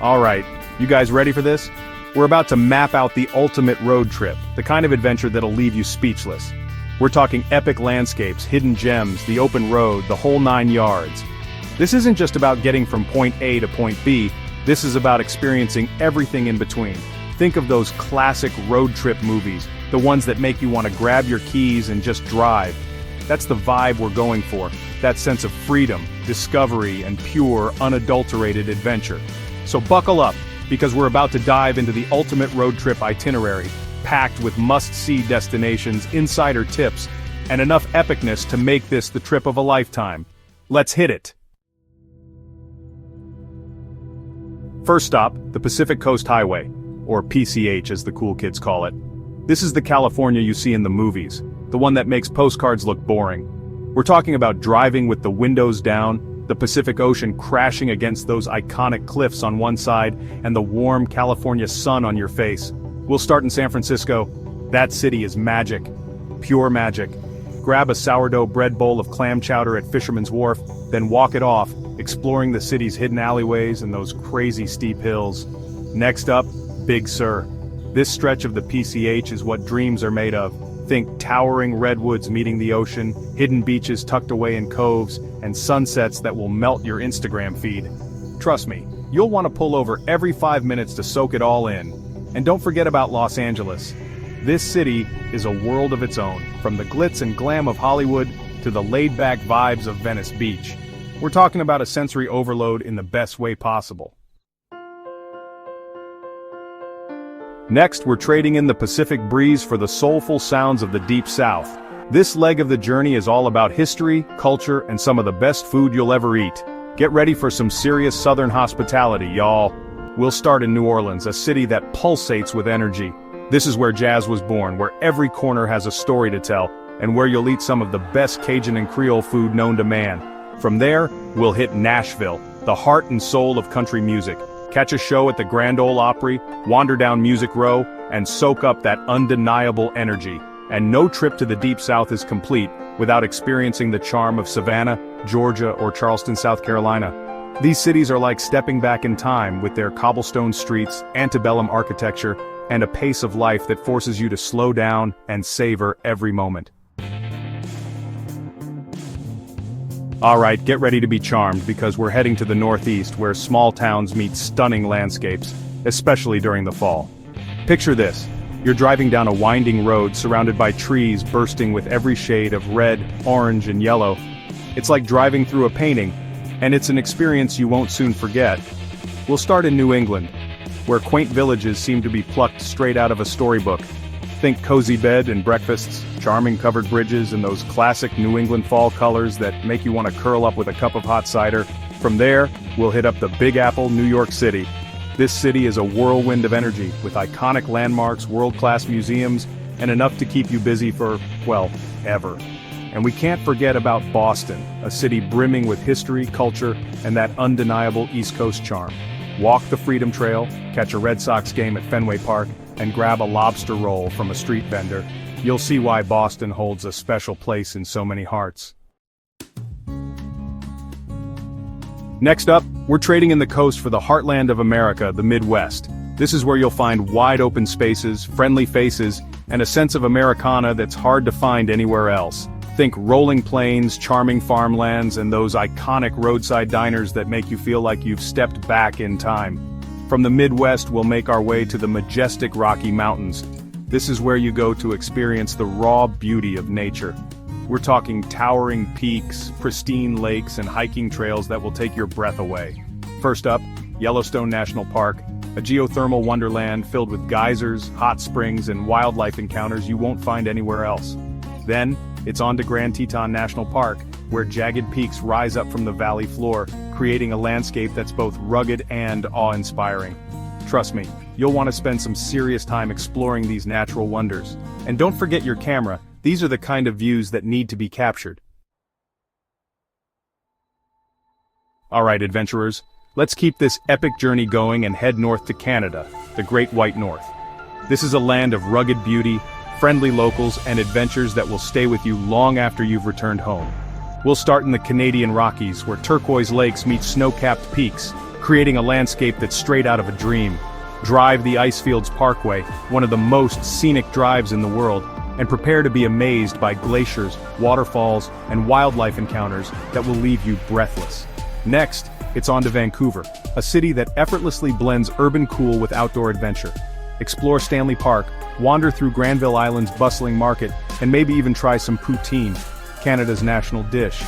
Alright, you guys ready for this? We're about to map out the ultimate road trip, the kind of adventure that'll leave you speechless. We're talking epic landscapes, hidden gems, the open road, the whole 9 yards. This isn't just about getting from point A to point B, this is about experiencing everything in between. Think of those classic road trip movies, the ones that make you want to grab your keys and just drive. That's the vibe we're going for, that sense of freedom, discovery, and pure, unadulterated adventure. So buckle up, because we're about to dive into the ultimate road trip itinerary, packed with must-see destinations, insider tips, and enough epicness to make this the trip of a lifetime. Let's hit it! First stop, the Pacific Coast Highway, or PCH as the cool kids call it. This is the California you see in the movies, the one that makes postcards look boring. We're talking about driving with the windows down, the Pacific Ocean crashing against those iconic cliffs on one side, and the warm California sun on your face. We'll start in San Francisco. That city is magic. Pure magic. Grab a sourdough bread bowl of clam chowder at Fisherman's Wharf, then walk it off, exploring the city's hidden alleyways and those crazy steep hills. Next up, Big Sur. This stretch of the PCH is what dreams are made of. Think towering redwoods meeting the ocean, hidden beaches tucked away in coves, and sunsets that will melt your Instagram feed. Trust me, you'll want to pull over every 5 minutes to soak it all in. And don't forget about Los Angeles. This city is a world of its own, from the glitz and glam of Hollywood to the laid-back vibes of Venice Beach. We're talking about a sensory overload in the best way possible. Next, we're trading in the Pacific breeze for the soulful sounds of the Deep South. This leg of the journey is all about history, culture, and some of the best food you'll ever eat. Get ready for some serious Southern hospitality, y'all. We'll start in New Orleans, a city that pulsates with energy. This is where jazz was born, where every corner has a story to tell, and where you'll eat some of the best Cajun and Creole food known to man. From there, we'll hit Nashville, the heart and soul of country music. Catch a show at the Grand Ole Opry, wander down Music Row, and soak up that undeniable energy. And no trip to the Deep South is complete without experiencing the charm of Savannah, Georgia, or Charleston, South Carolina. These cities are like stepping back in time with their cobblestone streets, antebellum architecture, and a pace of life that forces you to slow down and savor every moment. Alright, get ready to be charmed because we're heading to the Northeast where small towns meet stunning landscapes, especially during the fall. Picture this, you're driving down a winding road surrounded by trees bursting with every shade of red, orange, and yellow. It's like driving through a painting, and it's an experience you won't soon forget. We'll start in New England, where quaint villages seem to be plucked straight out of a storybook. Think cozy bed and breakfasts, charming covered bridges, and those classic New England fall colors that make you want to curl up with a cup of hot cider. From there, we'll hit up the Big Apple, New York City. This city is a whirlwind of energy, with iconic landmarks, world-class museums, and enough to keep you busy for, well, ever. And we can't forget about Boston, a city brimming with history, culture, and that undeniable East Coast charm. Walk the Freedom Trail, catch a Red Sox game at Fenway Park, and grab a lobster roll from a street vendor. You'll see why Boston holds a special place in so many hearts. Next up, we're trading in the coast for the heartland of America, the Midwest. This is where you'll find wide open spaces, friendly faces, and a sense of Americana that's hard to find anywhere else. Think rolling plains, charming farmlands, and those iconic roadside diners that make you feel like you've stepped back in time. From the Midwest, we'll make our way to the majestic Rocky Mountains. This is where you go to experience the raw beauty of nature. We're talking towering peaks, pristine lakes, and hiking trails that will take your breath away. First up, Yellowstone National Park, a geothermal wonderland filled with geysers, hot springs, and wildlife encounters you won't find anywhere else. Then, it's on to Grand Teton National Park, where jagged peaks rise up from the valley floor, creating a landscape that's both rugged and awe-inspiring. Trust me, you'll want to spend some serious time exploring these natural wonders. And don't forget your camera, these are the kind of views that need to be captured. Alright adventurers, let's keep this epic journey going and head north to Canada, the Great White North. This is a land of rugged beauty, friendly locals, and adventures that will stay with you long after you've returned home. We'll start in the Canadian Rockies, where turquoise lakes meet snow-capped peaks, creating a landscape that's straight out of a dream. Drive the Icefields Parkway, one of the most scenic drives in the world, and prepare to be amazed by glaciers, waterfalls, and wildlife encounters that will leave you breathless. Next, it's on to Vancouver, a city that effortlessly blends urban cool with outdoor adventure. Explore Stanley Park, wander through Granville Island's bustling market, and maybe even try some poutine, Canada's national dish.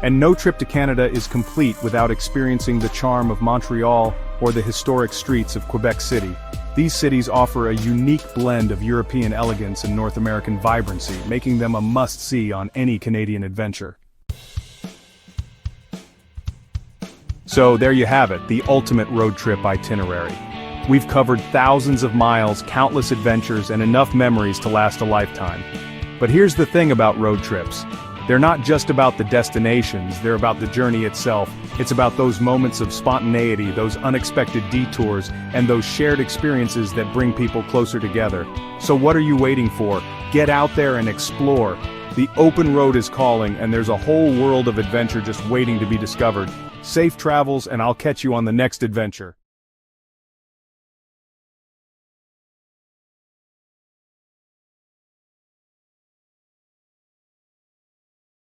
And no trip to Canada is complete without experiencing the charm of Montreal or the historic streets of Quebec City. These cities offer a unique blend of European elegance and North American vibrancy, making them a must-see on any Canadian adventure. So there you have it, the ultimate road trip itinerary. We've covered thousands of miles, countless adventures, and enough memories to last a lifetime. But here's the thing about road trips. They're not just about the destinations, they're about the journey itself. It's about those moments of spontaneity, those unexpected detours, and those shared experiences that bring people closer together. So what are you waiting for? Get out there and explore. The open road is calling, and there's a whole world of adventure just waiting to be discovered. Safe travels, and I'll catch you on the next adventure.